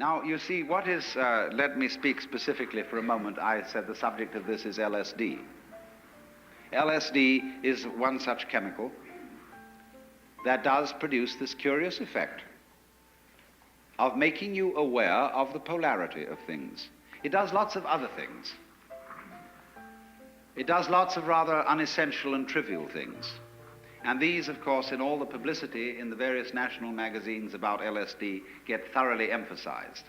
Now, you see, what is, let me speak specifically for a moment. I said the subject of this is LSD. LSD is one such chemical that does produce this curious effect of making you aware of the polarity of things. It does lots of other things. It does lots of rather unessential and trivial things. And these, of course, in all the publicity in the various national magazines about LSD, get thoroughly emphasized.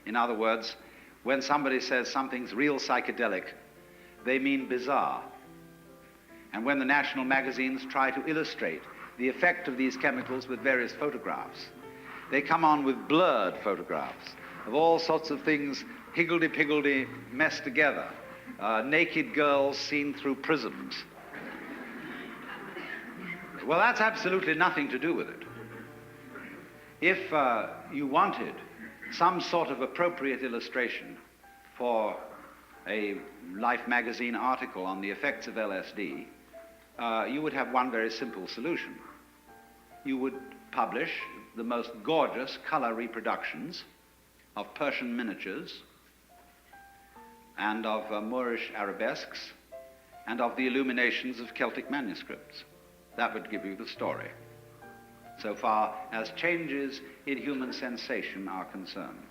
In other words, when somebody says something's real psychedelic, they mean bizarre. And when the national magazines try to illustrate the effect of these chemicals with various photographs, they come on with blurred photographs of all sorts of things higgledy-piggledy messed together, naked girls seen through prisms. Well, that's absolutely nothing to do with it. If you wanted some sort of appropriate illustration for a Life magazine article on the effects of LSD, you would have one very simple solution. You would publish the most gorgeous color reproductions of Persian miniatures and of Moorish arabesques and of the illuminations of Celtic manuscripts. That would give you the story, so far as changes in human sensation are concerned.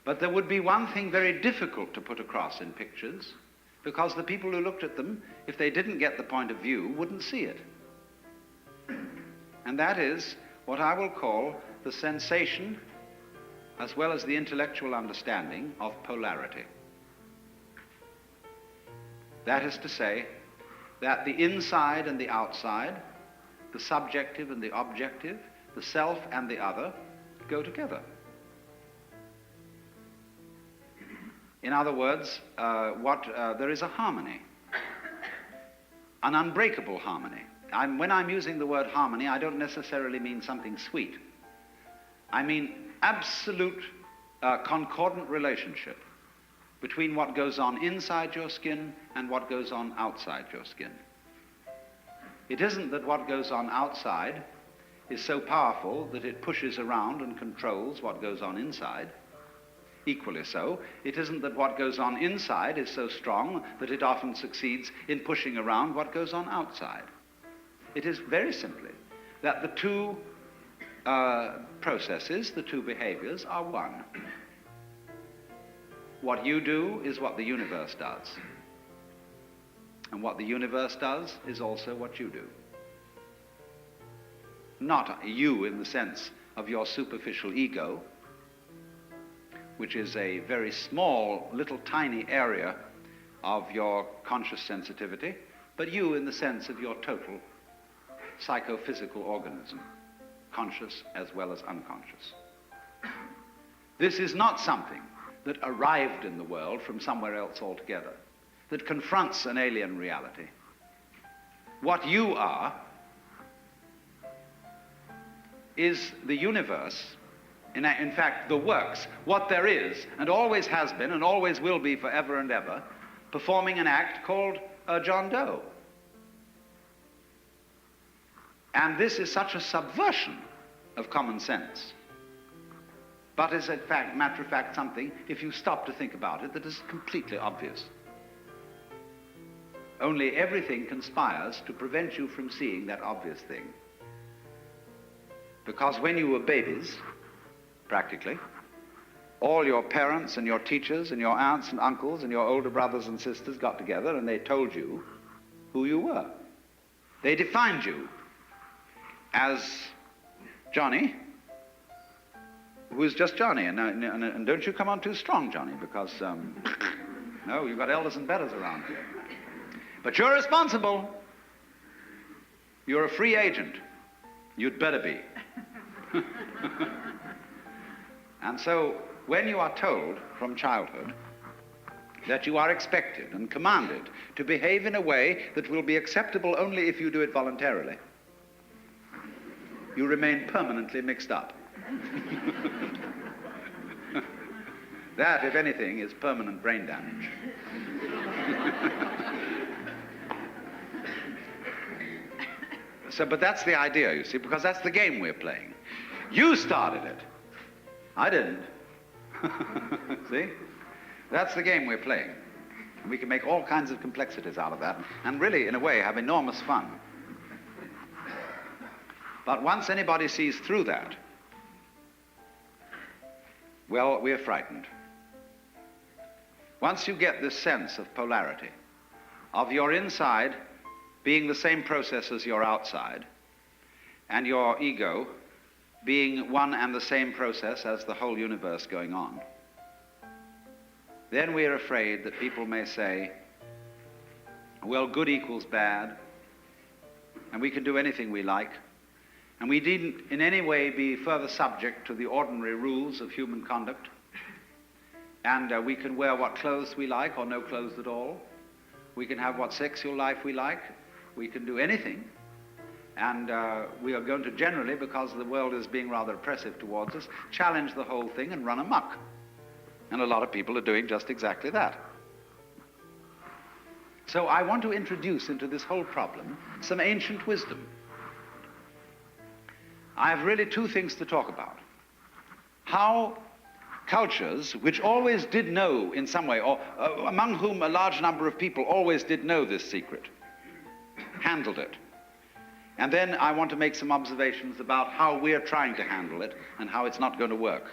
But there would be one thing very difficult to put across in pictures, because the people who looked at them, if they didn't get the point of view, wouldn't see it. And that is what I will call the sensation, as well as the intellectual understanding, of polarity. That is to say, that the inside and the outside, the subjective and the objective, the self and the other, go together. In other words, there is a harmony, an unbreakable harmony. When I'm using the word harmony, I don't necessarily mean something sweet. I mean absolute concordant relationship between what goes on inside your skin and what goes on outside your skin. It isn't that what goes on outside is so powerful that it pushes around and controls what goes on inside. Equally so, it isn't that what goes on inside is so strong that it often succeeds in pushing around what goes on outside. It is very simply that the two processes, the two behaviors, are one. What you do is what the universe does. And what the universe does is also what you do. Not you in the sense of your superficial ego, which is a very small, little tiny area of your conscious sensitivity, but you in the sense of your total psychophysical organism, conscious as well as unconscious. This is not something that arrived in the world from somewhere else altogether, that confronts an alien reality. What you are is the universe, in fact, the works, what there is, and always has been, and always will be forever and ever, performing an act called John Doe. And this is such a subversion of common sense, but is, in fact, matter of fact, something, if you stop to think about it, that is completely obvious. Only everything conspires to prevent you from seeing that obvious thing. Because when you were babies, practically, all your parents and your teachers and your aunts and uncles and your older brothers and sisters got together and they told you who you were. They defined you as Johnny, who is just Johnny, and don't you come on too strong, Johnny, because, no, you've got elders and betters around here. But you're responsible. You're a free agent. You'd better be. And so, when you are told from childhood that you are expected and commanded to behave in a way that will be acceptable only if you do it voluntarily, you remain permanently mixed up. That, if anything, is permanent brain damage. But that's the idea, you see, because that's the game we're playing. You started it. I didn't. See? That's the game we're playing. And we can make all kinds of complexities out of that, and really, in a way, have enormous fun. But once anybody sees through that, well, we're frightened. Once you get this sense of polarity, of your inside being the same process as your outside, and your ego being one and the same process as the whole universe going on, then we're afraid that people may say, well, good equals bad, and we can do anything we like, and we needn't in any way be further subject to the ordinary rules of human conduct, and we can wear what clothes we like or no clothes at all. We can have what sexual life we like. We can do anything. And we are going to generally, because the world is being rather oppressive towards us, challenge the whole thing and run amok. And a lot of people are doing just exactly that. So I want to introduce into this whole problem some ancient wisdom. I have really two things to talk about. How cultures, which always did know in some way, or among whom a large number of people always did know this secret, handled it. And then I want to make some observations about how we're trying to handle it and how it's not going to work.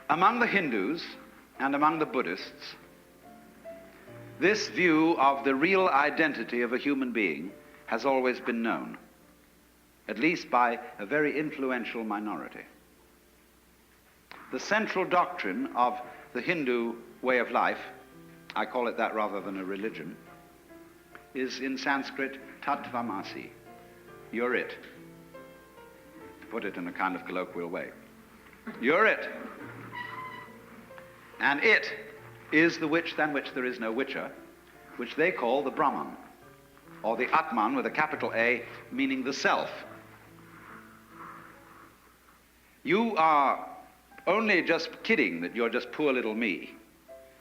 Among the Hindus and among the Buddhists, this view of the real identity of a human being has always been known, at least by a very influential minority. The central doctrine of the Hindu way of life, I call it that rather than a religion, is in Sanskrit, tattvamasi, you're it. To put it in a kind of colloquial way. You're it. And it is the which than which there is no whicher, which they call the Brahman, or the Atman with a capital A, meaning the self. You are only just kidding that you're just poor little me.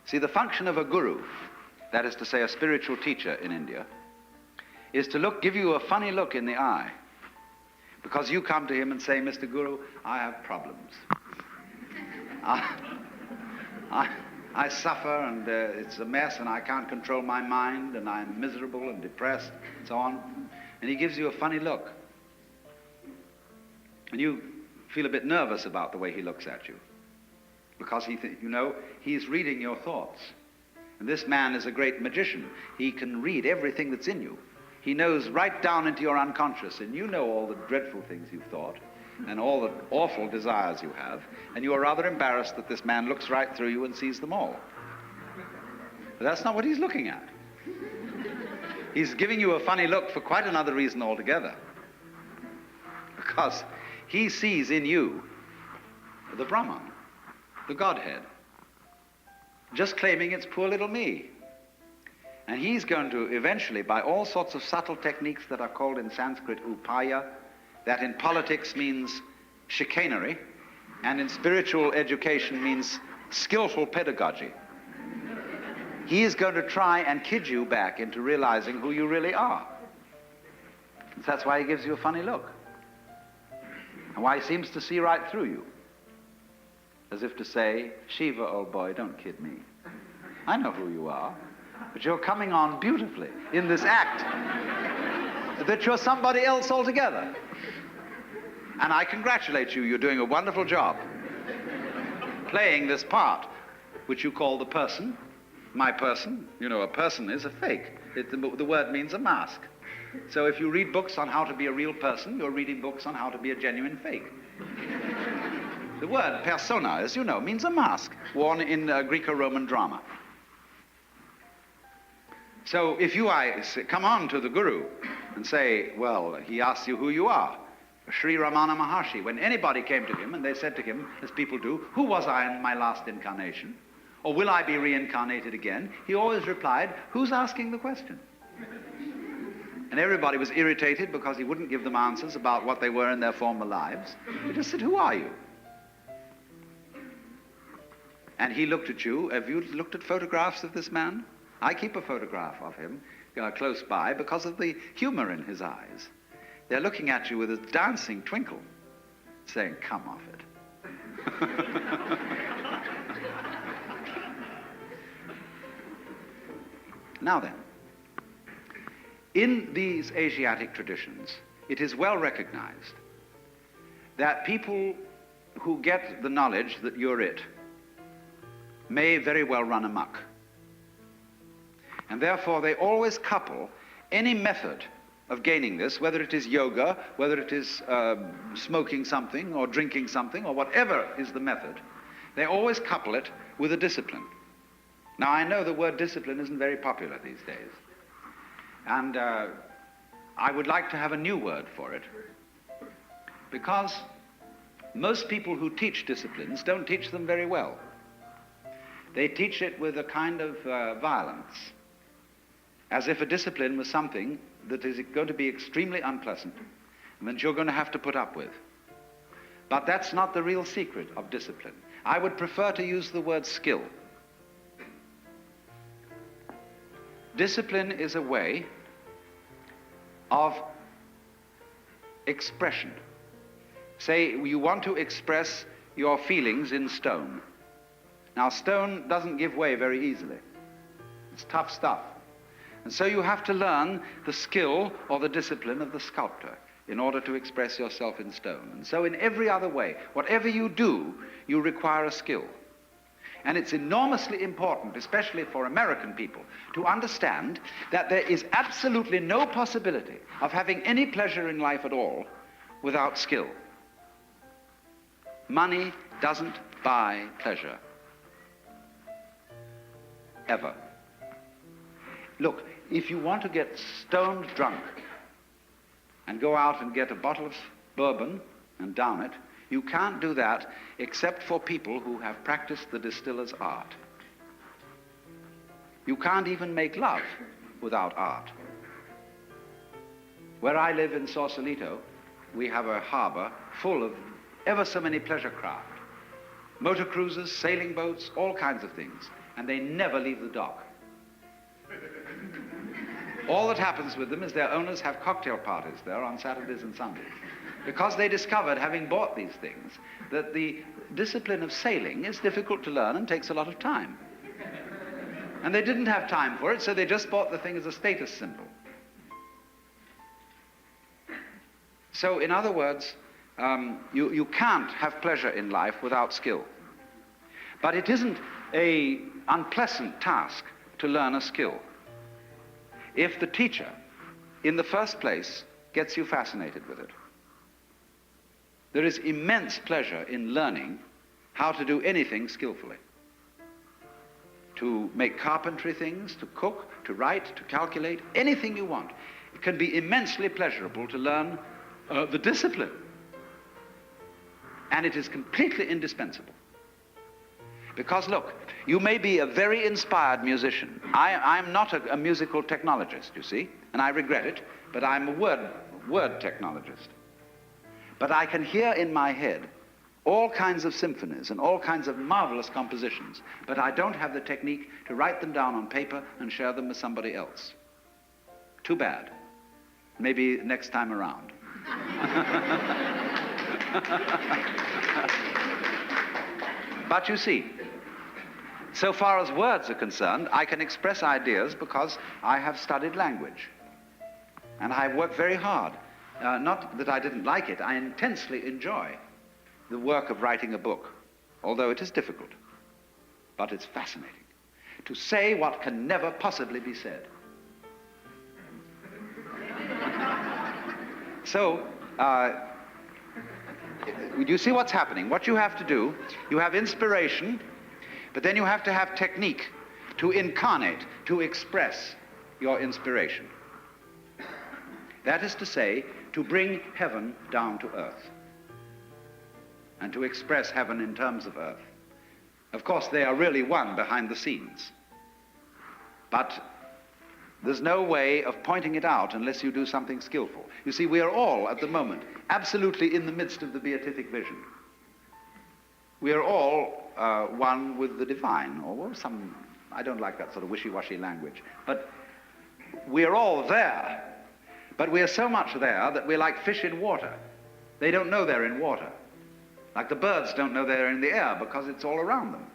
See, the function of a guru, that is to say a spiritual teacher in India, is to give you a funny look in the eye, because you come to him and say, Mr. Guru, I have problems. I suffer, and it's a mess, and I can't control my mind, and I'm miserable and depressed, and so on. And he gives you a funny look. And you feel a bit nervous about the way he looks at you, because he's reading your thoughts. And this man is a great magician. He can read everything that's in you. He knows right down into your unconscious, and you know all the dreadful things you've thought, and all the awful desires you have, and you are rather embarrassed that this man looks right through you and sees them all. But that's not what he's looking at. He's giving you a funny look for quite another reason altogether. Because he sees in you the Brahman, the Godhead, just claiming it's poor little me. And he's going to eventually, by all sorts of subtle techniques that are called in Sanskrit upaya, that in politics means chicanery, and in spiritual education means skillful pedagogy. He is going to try and kid you back into realizing who you really are. That's why he gives you a funny look. And why he seems to see right through you. As if to say, Shiva, old boy, don't kid me. I know who you are, but you're coming on beautifully in this act that you're somebody else altogether. And I congratulate you, you're doing a wonderful job playing this part, which you call the person, my person. You know, a person is a fake. The word means a mask. So if you read books on how to be a real person, you're reading books on how to be a genuine fake. The word persona, as you know, means a mask worn in Greco-Roman drama. So if you come on to the Guru and say, well, he asks you who you are, Sri Ramana Maharshi, when anybody came to him and they said to him, as people do, who was I in my last incarnation? Or will I be reincarnated again? He always replied, who's asking the question? And everybody was irritated because he wouldn't give them answers about what they were in their former lives. He just said, who are you? And he looked at you. Have you looked at photographs of this man? I keep a photograph of him close by because of the humor in his eyes. They're looking at you with a dancing twinkle, saying, come off it. Now then, in these Asiatic traditions, it is well recognized that people who get the knowledge that you're it may very well run amok. And therefore they always couple any method of gaining this, whether it is yoga, whether it is smoking something or drinking something or whatever is the method, they always couple it with a discipline. Now I know the word discipline isn't very popular these days, and I would like to have a new word for it, because most people who teach disciplines don't teach them very well. They teach it with a kind of violence, as if a discipline was something that is going to be extremely unpleasant and that you're going to have to put up with. But that's not the real secret of discipline. I would prefer to use the word skill. Discipline is a way of expression. Say you want to express your feelings in stone. Now stone doesn't give way very easily. It's tough stuff. And so you have to learn the skill or the discipline of the sculptor in order to express yourself in stone. And so in every other way, whatever you do, you require a skill. And it's enormously important, especially for American people, to understand that there is absolutely no possibility of having any pleasure in life at all without skill. Money doesn't buy pleasure. Ever. Look, if you want to get stoned drunk and go out and get a bottle of bourbon and down it, you can't do that except for people who have practiced the distiller's art. You can't even make love without art. Where I live in Sausalito, we have a harbor full of ever so many pleasure craft. Motor cruisers, sailing boats, all kinds of things. And they never leave the dock. All that happens with them is their owners have cocktail parties there on Saturdays and Sundays, because they discovered, having bought these things, that the discipline of sailing is difficult to learn and takes a lot of time. And they didn't have time for it, so they just bought the thing as a status symbol. So, in other words, you can't have pleasure in life without skill. But it isn't an unpleasant task to learn a skill if the teacher, in the first place, gets you fascinated with it. There is immense pleasure in learning how to do anything skillfully. To make carpentry things, to cook, to write, to calculate, anything you want. It can be immensely pleasurable to learn the discipline. And it is completely indispensable. Because look, you may be a very inspired musician. I'm not a musical technologist, you see, and I regret it, but I'm a word technologist. But I can hear in my head all kinds of symphonies and all kinds of marvelous compositions, but I don't have the technique to write them down on paper and share them with somebody else. Too bad. Maybe next time around. But you see, so far as words are concerned, I can express ideas because I have studied language. And I work very hard. Not that I didn't like it, I intensely enjoy the work of writing a book, although it is difficult. But it's fascinating to say what can never possibly be said. So, you see what's happening. What you have to do, you have inspiration, but then you have to have technique to incarnate, to express your inspiration. That is to say, to bring heaven down to earth and to express heaven in terms of earth. Of course, they are really one behind the scenes, but there's no way of pointing it out unless you do something skillful. You see, we are all, at the moment, absolutely in the midst of the beatific vision. We are all one with the divine, or some, I don't like that sort of wishy-washy language, but we are all there, But we are so much there that we're like fish in water. They don't know they're in water. Like the birds don't know they're in the air because it's all around them.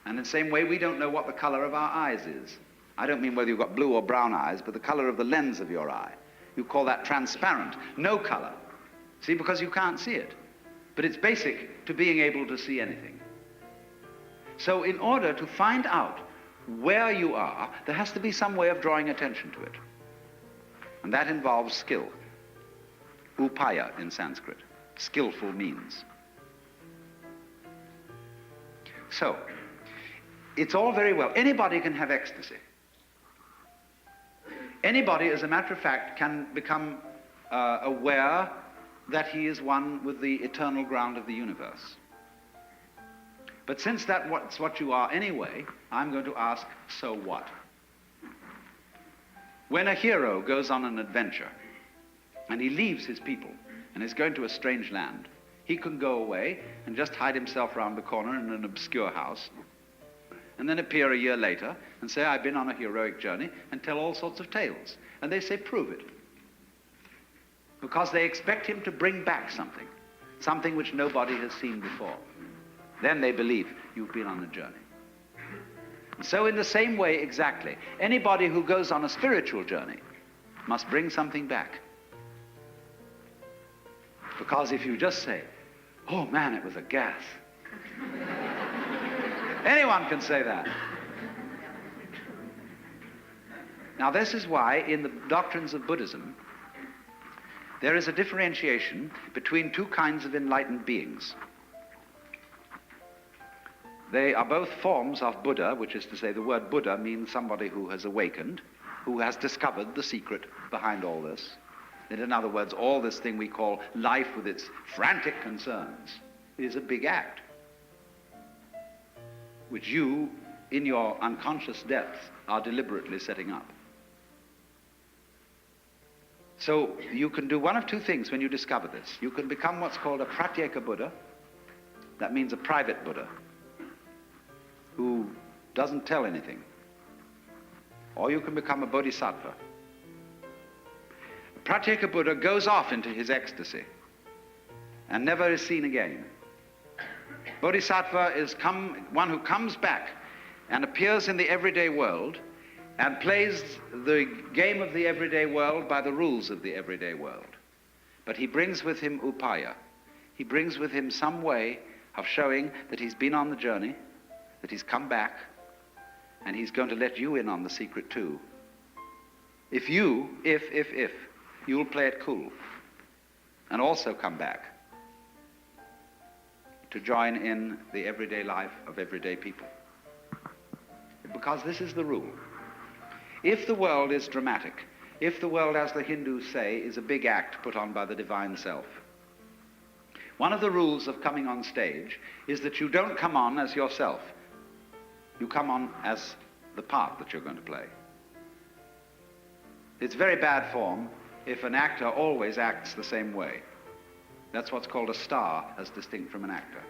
And in the same way, we don't know what the color of our eyes is. I don't mean whether you've got blue or brown eyes, but the color of the lens of your eye. You call that transparent, no color. See, because you can't see it. But it's basic to being able to see anything. So in order to find out where you are, there has to be some way of drawing attention to it. And that involves skill. Upaya in Sanskrit. Skillful means. So, it's all very well. Anybody can have ecstasy. Anybody, as a matter of fact, can become aware that he is one with the eternal ground of the universe. But since that's what you are anyway, I'm going to ask, so what? When a hero goes on an adventure, and he leaves his people, and is going to a strange land, he can go away and just hide himself round the corner in an obscure house, and then appear a year later and say, I've been on a heroic journey, and tell all sorts of tales. And they say, prove it. Because they expect him to bring back something which nobody has seen before. Then they believe you've been on a journey. So in the same way exactly, anybody who goes on a spiritual journey must bring something back. Because if you just say, oh man, it was a gas. Anyone can say that. Now this is why in the doctrines of Buddhism, there is a differentiation between two kinds of enlightened beings. They are both forms of Buddha, which is to say the word Buddha means somebody who has awakened, who has discovered the secret behind all this. That in other words, all this thing we call life with its frantic concerns is a big act, which you, in your unconscious depths, are deliberately setting up. So you can do one of two things when you discover this. You can become what's called a pratyeka Buddha. That means a private Buddha who doesn't tell anything. Or you can become a bodhisattva. A pratyeka Buddha goes off into his ecstasy and never is seen again. Bodhisattva is one who comes back and appears in the everyday world and plays the game of the everyday world by the rules of the everyday world. But he brings with him upaya. He brings with him some way of showing that he's been on the journey, that he's come back, and he's going to let you in on the secret too. If you'll play it cool and also come back to join in the everyday life of everyday people. Because this is the rule. If the world is dramatic, if the world, as the Hindus say, is a big act put on by the divine self, one of the rules of coming on stage is that you don't come on as yourself. You come on as the part that you're going to play. It's very bad form if an actor always acts the same way. That's what's called a star, as distinct from an actor.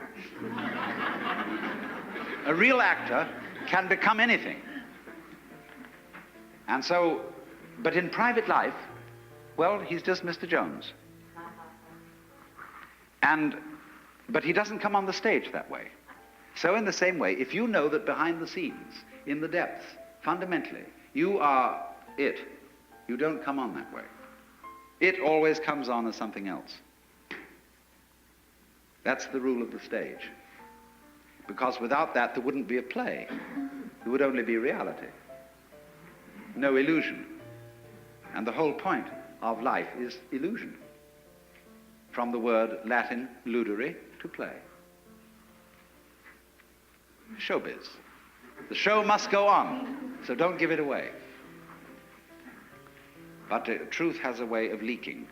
A real actor can become anything. And so, but in private life, well, he's just Mr. Jones. But he doesn't come on the stage that way. So in the same way, if you know that behind the scenes, in the depths, fundamentally, you are it, you don't come on that way. It always comes on as something else. That's the rule of the stage. Because without that, there wouldn't be a play. There would only be reality. No illusion. And the whole point of life is illusion. From the word Latin ludere, to play. Showbiz. The show must go on, so don't give it away. But truth has a way of leaking.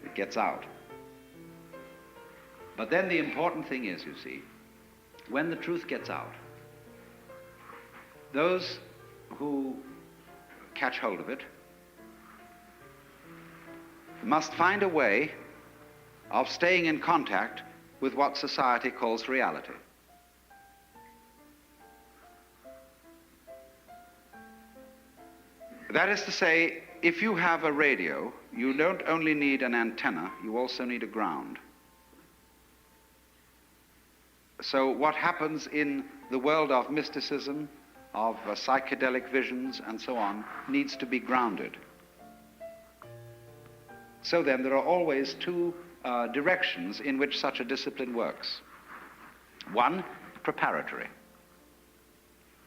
It gets out. But then the important thing is, you see, when the truth gets out, those who catch hold of it must find a way of staying in contact with what society calls reality. That is to say, if you have a radio, you don't only need an antenna, you also need a ground. So what happens in the world of mysticism, of psychedelic visions and so on, needs to be grounded. So then there are always two directions in which such a discipline works. One, preparatory.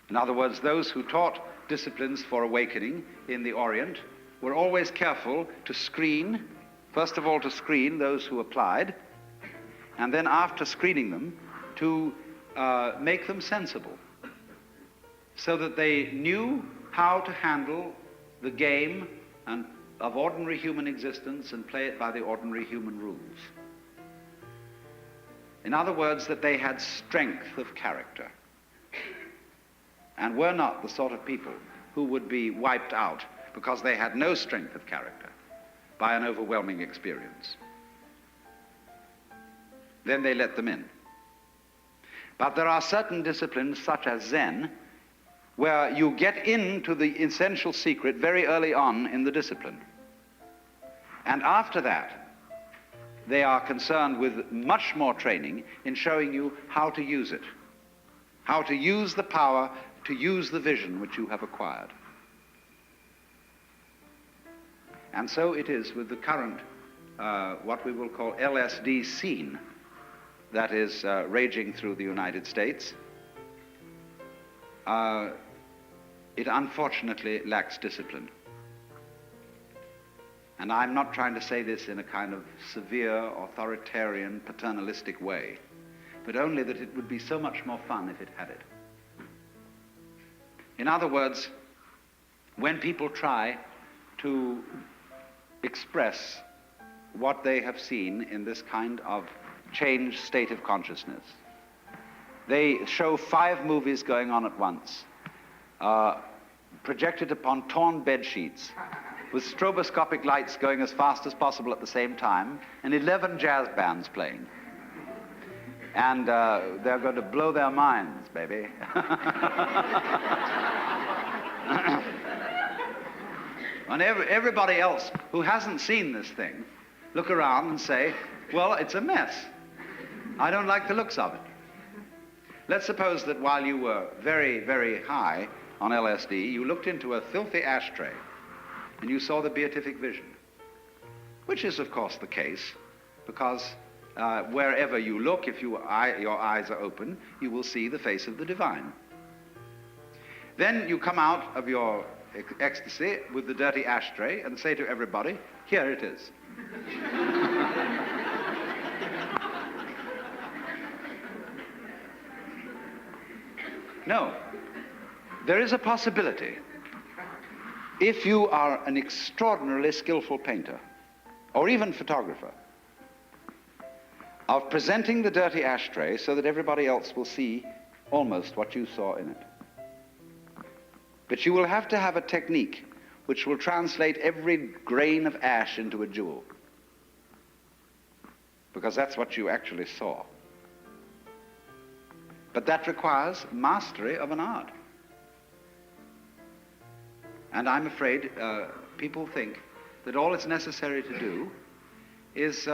In other words, those who taught disciplines for awakening in the Orient were always careful to screen, first of all to screen those who applied, and then after screening them, to make them sensible, so that they knew how to handle the game of ordinary human existence and play it by the ordinary human rules. In other words, that they had strength of character and were not the sort of people who would be wiped out because they had no strength of character by an overwhelming experience. Then they let them in. But there are certain disciplines, such as Zen, where you get into the essential secret very early on in the discipline. And after that, they are concerned with much more training in showing you how to use it, how to use the power, to use the vision which you have acquired. And so it is with the current, what we will call LSD scene, that is raging through the United States. It unfortunately lacks discipline. And I'm not trying to say this in a kind of severe, authoritarian, paternalistic way, but only that it would be so much more fun if it had it. In other words, when people try to express what they have seen in this kind of changed state of consciousness, they show 5 movies going on at once, projected upon torn bed sheets, with stroboscopic lights going as fast as possible at the same time, and 11 jazz bands playing. And they're going to blow their minds, baby. And everybody else who hasn't seen this thing look around and say, well, it's a mess. I don't like the looks of it. Let's suppose that while you were very, very high on LSD, you looked into a filthy ashtray and you saw the beatific vision, which is, of course, the case, because wherever you look, if your eyes are open, you will see the face of the divine. Then you come out of your ecstasy with the dirty ashtray and say to everybody, here it is. No, there is a possibility, if you are an extraordinarily skillful painter, or even photographer, of presenting the dirty ashtray so that everybody else will see almost what you saw in it. But you will have to have a technique which will translate every grain of ash into a jewel, because that's what you actually saw. But that requires mastery of an art. And I'm afraid people think that all it's necessary to do is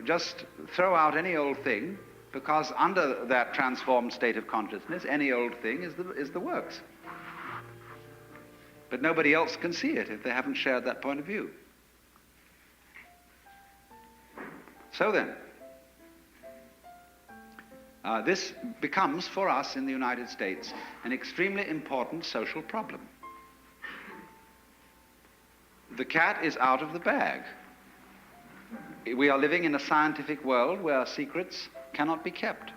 just throw out any old thing, because under that transformed state of consciousness, any old thing is the works. But nobody else can see it if they haven't shared that point of view. So then, this becomes, for us in the United States, an extremely important social problem. The cat is out of the bag. We are living in a scientific world where secrets cannot be kept.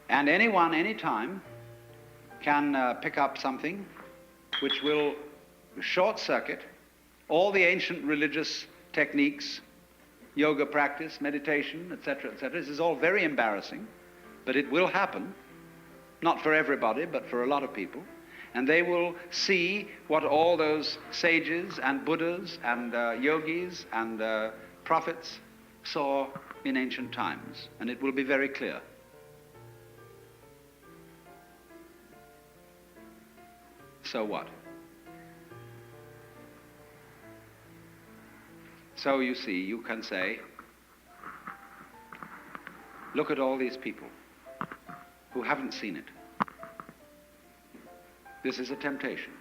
And anyone, anytime, can pick up something which will short-circuit all the ancient religious techniques, yoga practice, meditation, etc., etc. This is all very embarrassing, but it will happen, not for everybody, but for a lot of people. And they will see what all those sages and Buddhas and yogis and prophets saw in ancient times, and it will be very clear. So what? So you see, you can say, look at all these people who haven't seen it. This is a temptation.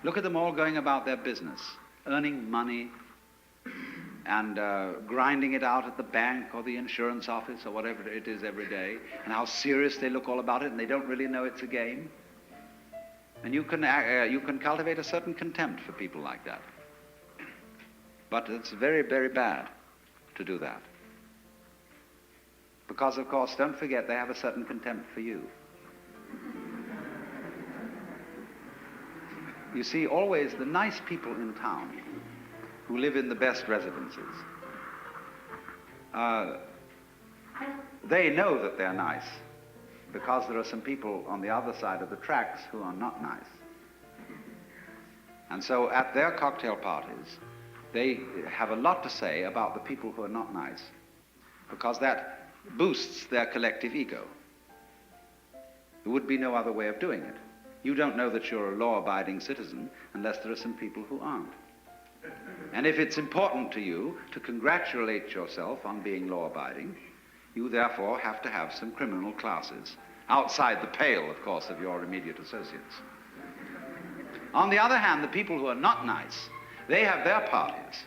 Look at them all going about their business, earning money and grinding it out at the bank or the insurance office or whatever it is every day, and how serious they look all about it, and they don't really know it's a game. And you can cultivate a certain contempt for people like that. But it's very, very bad to do that. Because, of course, don't forget, they have a certain contempt for you. You see, always the nice people in town who live in the best residences, they know that they're nice because there are some people on the other side of the tracks who are not nice. And so at their cocktail parties, they have a lot to say about the people who are not nice because that boosts their collective ego. There would be no other way of doing it. You don't know that you're a law-abiding citizen unless there are some people who aren't. And if it's important to you to congratulate yourself on being law-abiding, you therefore have to have some criminal classes, outside the pale, of course, of your immediate associates. On the other hand, the people who are not nice, they have their parties.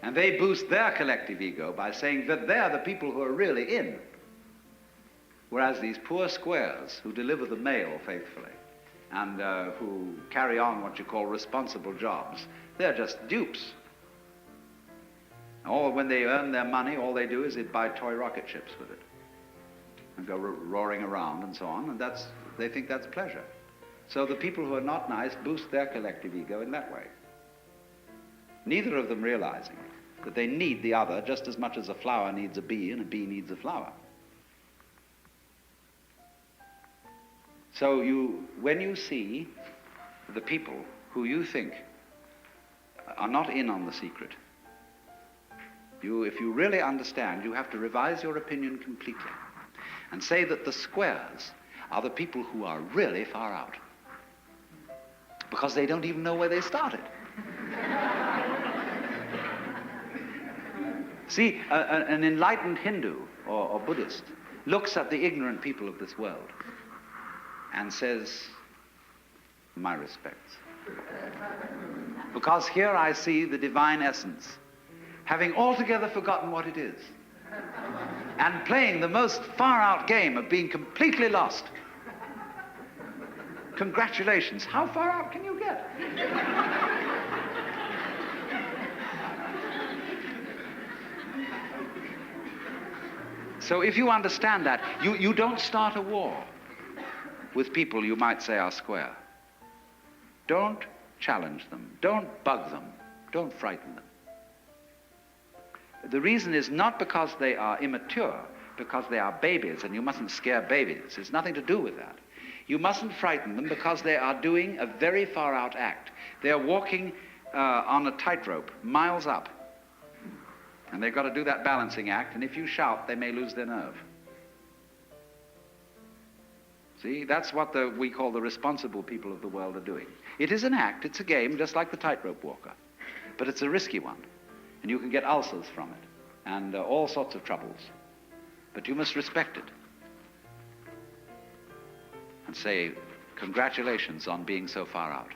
And they boost their collective ego by saying that they're the people who are really in. Whereas these poor squares who deliver the mail faithfully and who carry on what you call responsible jobs, they're just dupes. Or when they earn their money, all they do is they buy toy rocket ships with it and go roaring around and so on, and they think that's pleasure. So the people who are not nice boost their collective ego in that way. Neither of them realizing that they need the other just as much as a flower needs a bee and a bee needs a flower. So when you see the people who you think are not in on the secret, if you really understand, you have to revise your opinion completely and say that the squares are the people who are really far out because they don't even know where they started. See, an enlightened Hindu or Buddhist looks at the ignorant people of this world and says, my respects. Because here I see the divine essence, having altogether forgotten what it is, and playing the most far-out game of being completely lost. Congratulations, how far out can you get? So if you understand that, you don't start a war with people you might say are square. Don't challenge them. Don't bug them. Don't frighten them. The reason is not because they are immature, because they are babies, and you mustn't scare babies. It's nothing to do with that. You mustn't frighten them because they are doing a very far-out act. They are walking on a tightrope, miles up. And they've got to do that balancing act, and if you shout, they may lose their nerve. See, that's what we call the responsible people of the world are doing. It is an act, it's a game, just like the tightrope walker. But it's a risky one, and you can get ulcers from it, and all sorts of troubles. But you must respect it. And say, congratulations on being so far out.